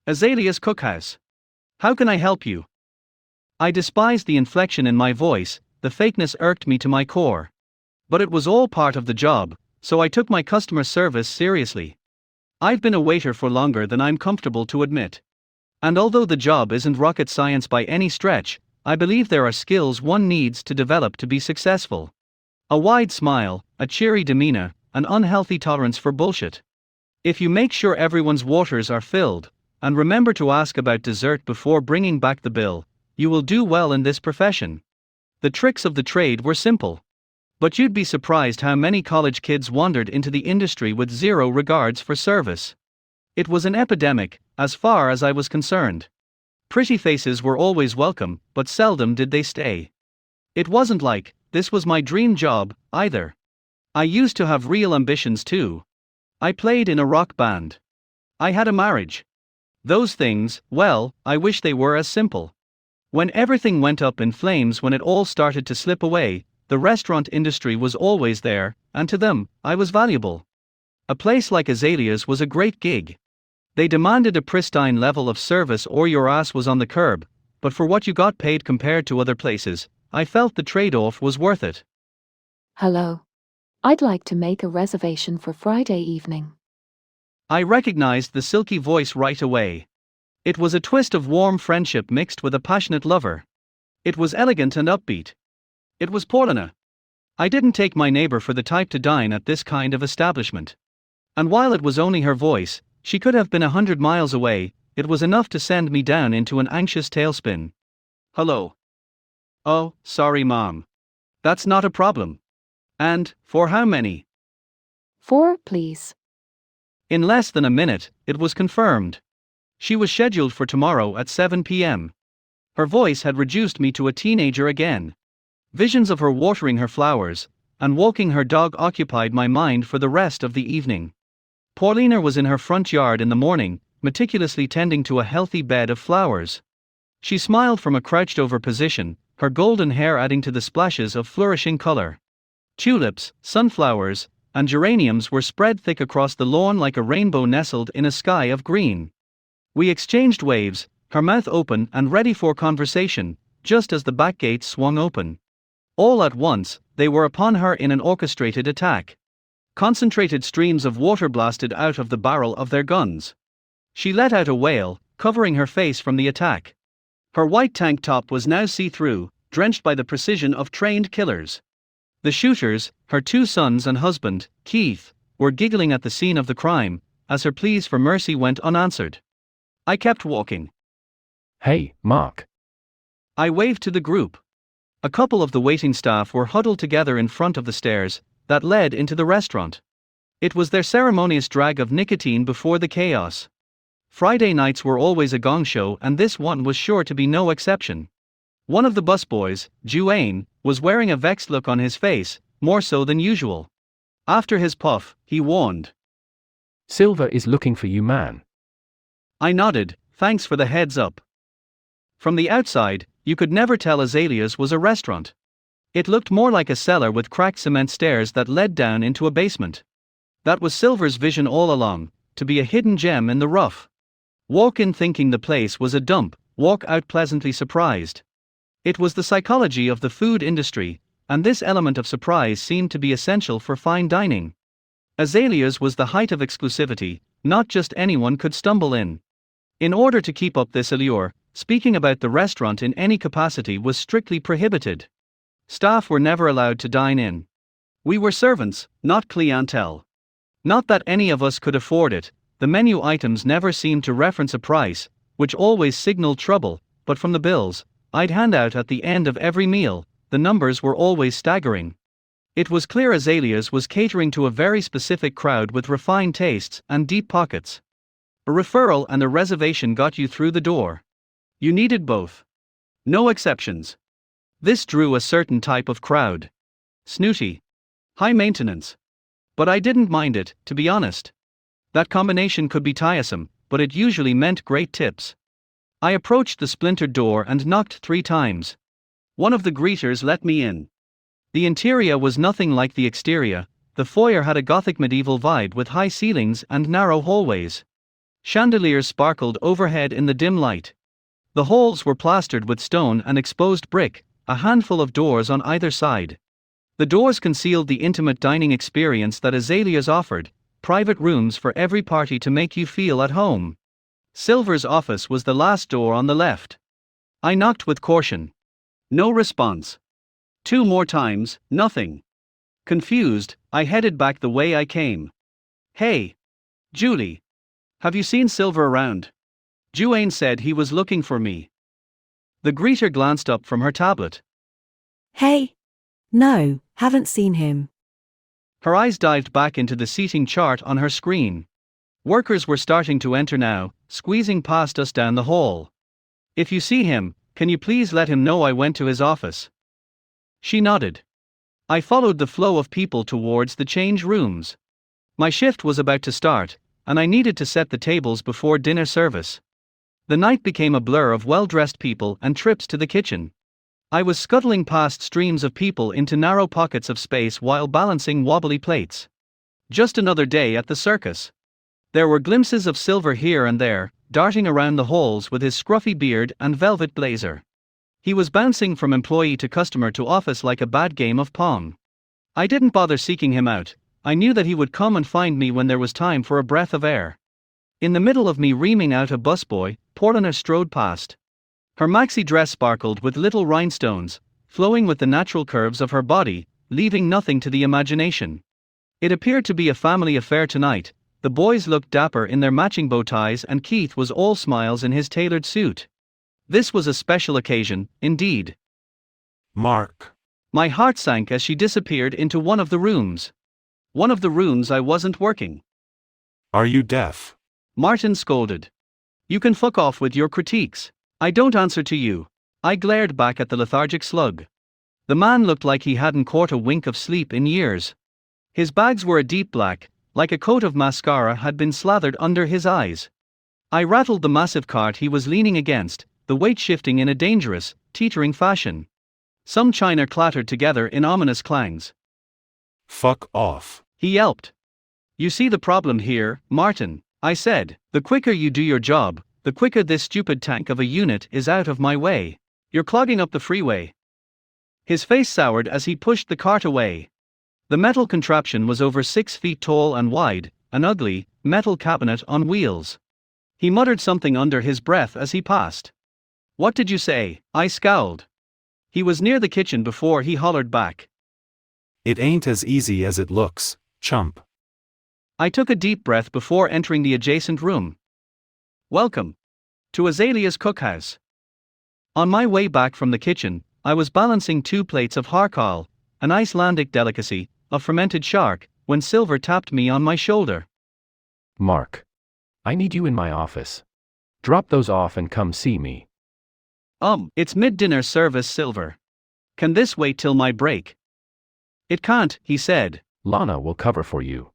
Azalea's Cookhouse. How can I help you? I despised the inflection in my voice, the fakeness irked me to my core. But it was all part of the job, so I took my customer service seriously. I've been a waiter for longer than I'm comfortable to admit. And although the job isn't rocket science by any stretch, I believe there are skills one needs to develop to be successful. A wide smile, a cheery demeanor, an unhealthy tolerance for bullshit. If you make sure everyone's waters are filled, and remember to ask about dessert before bringing back the bill, you will do well in this profession. The tricks of the trade were simple. But you'd be surprised how many college kids wandered into the industry with zero regards for service. It was an epidemic, as far as I was concerned. Pretty faces were always welcome, but seldom did they stay. It wasn't like, this was my dream job, either. I used to have real ambitions too. I played in a rock band. I had a marriage. Those things, well, I wish they were as simple. When everything went up in flames, when it all started to slip away, the restaurant industry was always there, and to them, I was valuable. A place like Azalea's was a great gig. They demanded a pristine level of service or your ass was on the curb, but for what you got paid compared to other places, I felt the trade-off was worth it. Hello. I'd like to make a reservation for Friday evening. I recognized the silky voice right away. It was a twist of warm friendship mixed with a passionate lover. It was elegant and upbeat. It was Paulina. I didn't take my neighbor for the type to dine at this kind of establishment. And while it was only her voice, she could have been 100 miles away, it was enough to send me down into an anxious tailspin. Hello. Oh, sorry mom. That's not a problem. And, for how many? 4, please. In less than a minute, it was confirmed. She was scheduled for tomorrow at 7 p.m. Her voice had reduced me to a teenager again. Visions of her watering her flowers and walking her dog occupied my mind for the rest of the evening. Paulina was in her front yard in the morning, meticulously tending to a healthy bed of flowers. She smiled from a crouched-over position, her golden hair adding to the splashes of flourishing color. Tulips, sunflowers, and geraniums were spread thick across the lawn like a rainbow nestled in a sky of green. We exchanged waves, her mouth open and ready for conversation, just as the back gates swung open. All at once, they were upon her in an orchestrated attack. Concentrated streams of water blasted out of the barrel of their guns. She let out a wail, covering her face from the attack. Her white tank top was now see-through, drenched by the precision of trained killers. The shooters, her 2 sons and husband, Keith, were giggling at the scene of the crime, as her pleas for mercy went unanswered. I kept walking. Hey, Mark. I waved to the group. A couple of the waiting staff were huddled together in front of the stairs that led into the restaurant. It was their ceremonious drag of nicotine before the chaos. Friday nights were always a gong show, and this one was sure to be no exception. One of the busboys, Juane, was wearing a vexed look on his face, more so than usual. After his puff, he warned. Silver is looking for you, man. I nodded, thanks for the heads up. From the outside, you could never tell Azalea's was a restaurant. It looked more like a cellar with cracked cement stairs that led down into a basement. That was Silver's vision all along, to be a hidden gem in the rough. Walk in thinking the place was a dump, walk out pleasantly surprised. It was the psychology of the food industry, and this element of surprise seemed to be essential for fine dining. Azalea's was the height of exclusivity, not just anyone could stumble in. In order to keep up this allure, speaking about the restaurant in any capacity was strictly prohibited. Staff were never allowed to dine in. We were servants, not clientele. Not that any of us could afford it, the menu items never seemed to reference a price, which always signaled trouble, but from the bills I'd hand out at the end of every meal, the numbers were always staggering. It was clear Azalea's was catering to a very specific crowd with refined tastes and deep pockets. A referral and a reservation got you through the door. You needed both. No exceptions. This drew a certain type of crowd. Snooty. High maintenance. But I didn't mind it, to be honest. That combination could be tiresome, but it usually meant great tips. I approached the splintered door and knocked 3 times. One of the greeters let me in. The interior was nothing like the exterior. The foyer had a Gothic medieval vibe with high ceilings and narrow hallways. Chandeliers sparkled overhead in the dim light. The halls were plastered with stone and exposed brick, a handful of doors on either side. The doors concealed the intimate dining experience that Azalea's offered, private rooms for every party to make you feel at home. Silver's office was the last door on the left. I knocked with caution. No response. 2 more times, nothing. Confused, I headed back the way I came. Hey, Julie. Have you seen Silver around? Juane said he was looking for me. The greeter glanced up from her tablet. Hey. No, haven't seen him. Her eyes dived back into the seating chart on her screen. Workers were starting to enter now, squeezing past us down the hall. If you see him, can you please let him know I went to his office? She nodded. I followed the flow of people towards the change rooms. My shift was about to start, and I needed to set the tables before dinner service. The night became a blur of well-dressed people and trips to the kitchen. I was scuttling past streams of people into narrow pockets of space while balancing wobbly plates. Just another day at the circus. There were glimpses of Silver here and there, darting around the halls with his scruffy beard and velvet blazer. He was bouncing from employee to customer to office like a bad game of Pong. I didn't bother seeking him out. I knew that he would come and find me when there was time for a breath of air. In the middle of me reaming out a busboy, Porlina strode past. Her maxi dress sparkled with little rhinestones, flowing with the natural curves of her body, leaving nothing to the imagination. It appeared to be a family affair tonight. The boys looked dapper in their matching bow ties and Keith was all smiles in his tailored suit. This was a special occasion, indeed. Mark. My heart sank as she disappeared into one of the rooms. One of the rooms I wasn't working. Are you deaf? Martin scolded. You can fuck off with your critiques. I don't answer to you. I glared back at the lethargic slug. The man looked like he hadn't caught a wink of sleep in years. His bags were a deep black, like a coat of mascara had been slathered under his eyes. I rattled the massive cart he was leaning against, the weight shifting in a dangerous, teetering fashion. Some china clattered together in ominous clangs. Fuck off. He yelped. You see the problem here, Martin, I said. The quicker you do your job, the quicker this stupid tank of a unit is out of my way. You're clogging up the freeway. His face soured as he pushed the cart away. The metal contraption was over 6 feet tall and wide, an ugly, metal cabinet on wheels. He muttered something under his breath as he passed. What did you say? I scowled. He was near the kitchen before he hollered back. It ain't as easy as it looks, chump. I took a deep breath before entering the adjacent room. Welcome to Azalea's Cookhouse. On my way back from the kitchen, I was balancing 2 plates of harkal, an Icelandic delicacy, of fermented shark, when Silver tapped me on my shoulder. Mark. I need you in my office. Drop those off and come see me. It's mid-dinner service, Silver. Can this wait till my break? It can't, he said. Lana will cover for you.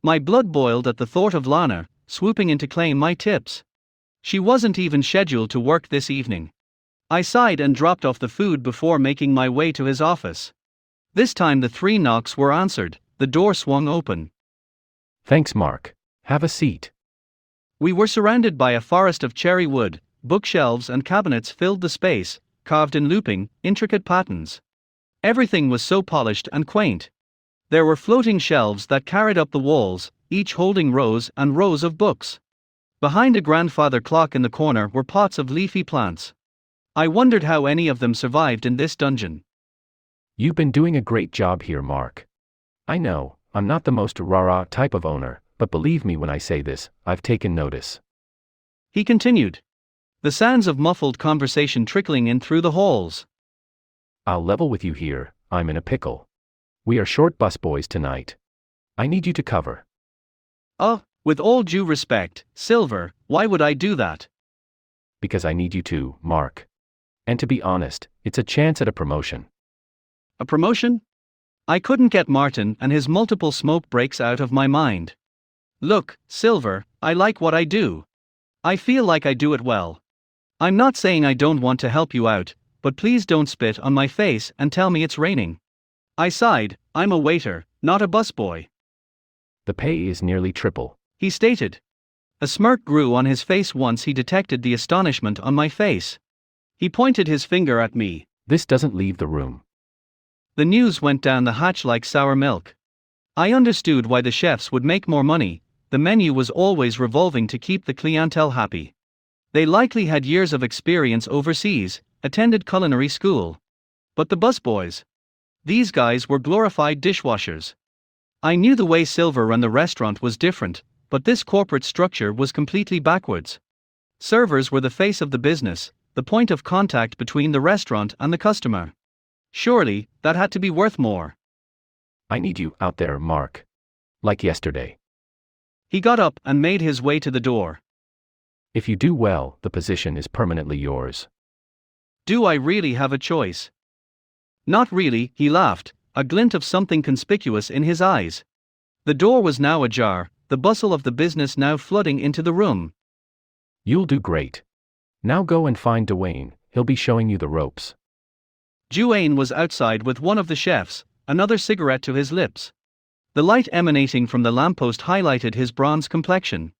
My blood boiled at the thought of Lana, swooping in to claim my tips. She wasn't even scheduled to work this evening. I sighed and dropped off the food before making my way to his office. This time the 3 knocks were answered, the door swung open. Thanks, Mark. Have a seat. We were surrounded by a forest of cherry wood, bookshelves and cabinets filled the space, carved in looping, intricate patterns. Everything was so polished and quaint. There were floating shelves that carried up the walls, each holding rows and rows of books. Behind a grandfather clock in the corner were pots of leafy plants. I wondered how any of them survived in this dungeon. You've been doing a great job here, Mark. I know, I'm not the most rah-rah type of owner, but believe me when I say this, I've taken notice. He continued. The sounds of muffled conversation trickling in through the halls. I'll level with you here, I'm in a pickle. We are short busboys tonight. I need you to cover. With all due respect, Silver, why would I do that? Because I need you to, Mark. And to be honest, it's a chance at a promotion. A promotion? I couldn't get Martin and his multiple smoke breaks out of my mind. Look, Silver, I like what I do. I feel like I do it well. I'm not saying I don't want to help you out, but please don't spit on my face and tell me it's raining. I sighed. I'm a waiter, not a busboy. The pay is nearly triple. He stated. A smirk grew on his face once he detected the astonishment on my face. He pointed his finger at me. This doesn't leave the room. The news went down the hatch like sour milk. I understood why the chefs would make more money. The menu was always revolving to keep the clientele happy. They likely had years of experience overseas, attended culinary school. But the busboys? These guys were glorified dishwashers. I knew the way Silver ran the restaurant was different, but this corporate structure was completely backwards. Servers were the face of the business, the point of contact between the restaurant and the customer. Surely, that had to be worth more. I need you out there, Mark. Like yesterday. He got up and made his way to the door. If you do well, the position is permanently yours. Do I really have a choice? Not really, he laughed, a glint of something conspicuous in his eyes. The door was now ajar, the bustle of the business now flooding into the room. You'll do great. Now go and find Dwayne, he'll be showing you the ropes. Dwayne was outside with one of the chefs, another cigarette to his lips. The light emanating from the lamppost highlighted his bronze complexion.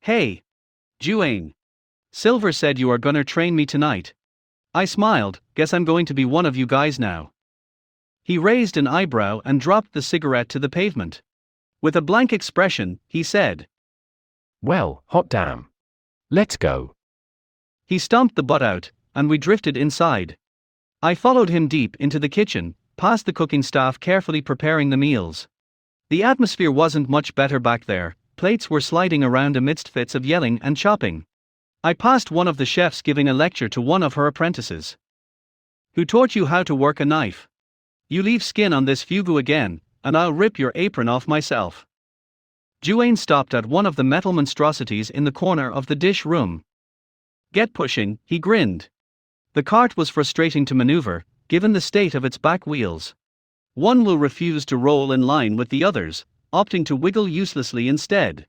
Hey! Dwayne. Silver said you are gonna train me tonight. I smiled, guess I'm going to be one of you guys now. He raised an eyebrow and dropped the cigarette to the pavement. With a blank expression, he said, Well, hot damn. Let's go. He stomped the butt out, and we drifted inside. I followed him deep into the kitchen, past the cooking staff carefully preparing the meals. The atmosphere wasn't much better back there, plates were sliding around amidst fits of yelling and chopping. I passed one of the chefs giving a lecture to one of her apprentices. Who taught you how to work a knife? You leave skin on this fugu again, and I'll rip your apron off myself. Dwayne stopped at one of the metal monstrosities in the corner of the dish room. Get pushing, he grinned. The cart was frustrating to maneuver, given the state of its back wheels. One will refuse to roll in line with the others, opting to wiggle uselessly instead.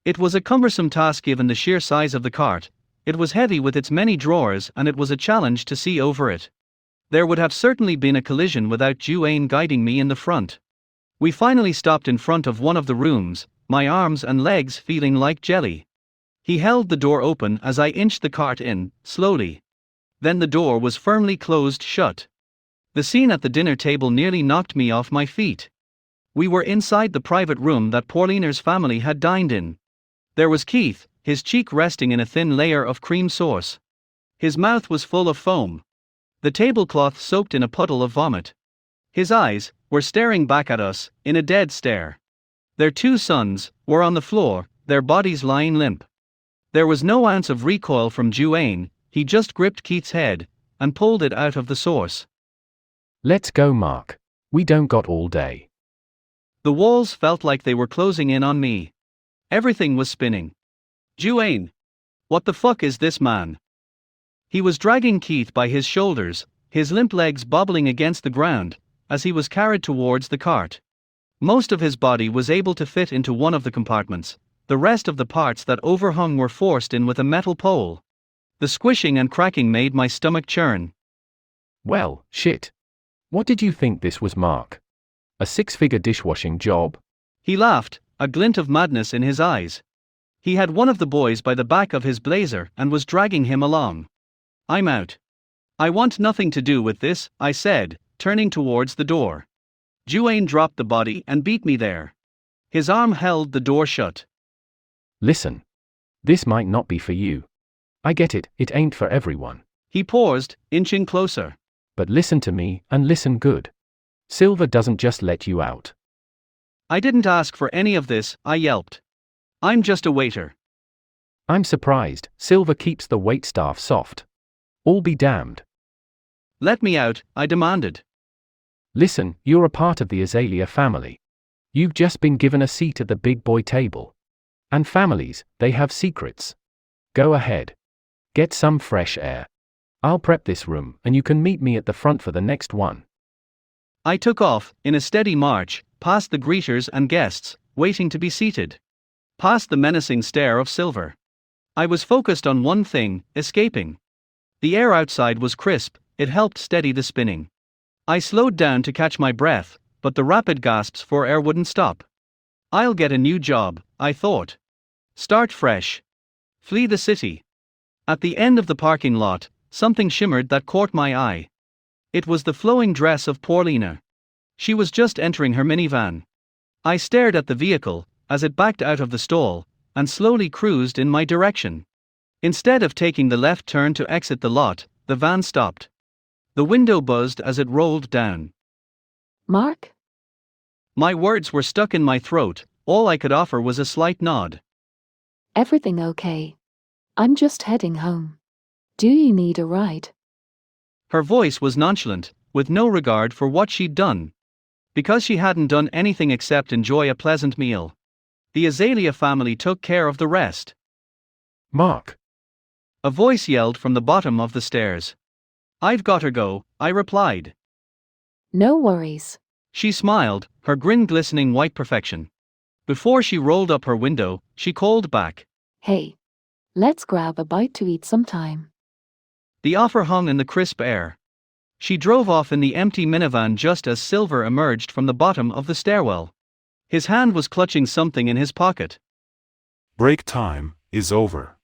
It was a cumbersome task given the sheer size of the cart, it was heavy with its many drawers and it was a challenge to see over it. There would have certainly been a collision without Dwayne guiding me in the front. We finally stopped in front of one of the rooms, my arms and legs feeling like jelly. He held the door open as I inched the cart in, slowly. Then the door was firmly closed shut. The scene at the dinner table nearly knocked me off my feet. We were inside the private room that Pauliner's family had dined in. There was Keith, his cheek resting in a thin layer of cream sauce. His mouth was full of foam. The tablecloth soaked in a puddle of vomit. His eyes were staring back at us, in a dead stare. Their two sons were on the floor, their bodies lying limp. There was no ounce of recoil from Dwayne, he just gripped Keith's head and pulled it out of the sauce. Let's go, Mark. We don't got all day. The walls felt like they were closing in on me. Everything was spinning. Dwayne! What the fuck is this man? He was dragging Keith by his shoulders, his limp legs bobbling against the ground, as he was carried towards the cart. Most of his body was able to fit into one of the compartments, the rest of the parts that overhung were forced in with a metal pole. The squishing and cracking made my stomach churn. Well, shit. What did you think this was, Mark? A six-figure dishwashing job? He laughed, a glint of madness in his eyes. He had one of the boys by the back of his blazer and was dragging him along. I'm out. I want nothing to do with this, I said, turning towards the door. Dwayne dropped the body and beat me there. His arm held the door shut. Listen. This might not be for you. I get it, it ain't for everyone. He paused, inching closer. But listen to me, and listen good. Silver doesn't just let you out. I didn't ask for any of this, I yelped. I'm just a waiter. I'm surprised, Silver keeps the waitstaff soft. All be damned. Let me out, I demanded. Listen, you're a part of the Azalea family. You've just been given a seat at the big boy table. And families, they have secrets. Go ahead. Get some fresh air. I'll prep this room, and you can meet me at the front for the next one. I took off, in a steady march, past the greeters and guests, waiting to be seated. Past the menacing stare of Silver. I was focused on one thing, escaping. The air outside was crisp, it helped steady the spinning. I slowed down to catch my breath, but the rapid gasps for air wouldn't stop. I'll get a new job, I thought. Start fresh. Flee the city. At the end of the parking lot, something shimmered that caught my eye. It was the flowing dress of poor Lena. She was just entering her minivan. I stared at the vehicle, as it backed out of the stall, and slowly cruised in my direction. Instead of taking the left turn to exit the lot, the van stopped. The window buzzed as it rolled down. Mark? My words were stuck in my throat, all I could offer was a slight nod. Everything okay? I'm just heading home. Do you need a ride? Her voice was nonchalant, with no regard for what she'd done. Because she hadn't done anything except enjoy a pleasant meal. The Azalea family took care of the rest. Mark. A voice yelled from the bottom of the stairs. I've gotta go, I replied. No worries. She smiled, her grin glistening white perfection. Before she rolled up her window, she called back. Hey. Let's grab a bite to eat sometime. The offer hung in the crisp air. She drove off in the empty minivan just as Silver emerged from the bottom of the stairwell. His hand was clutching something in his pocket. Break time is over.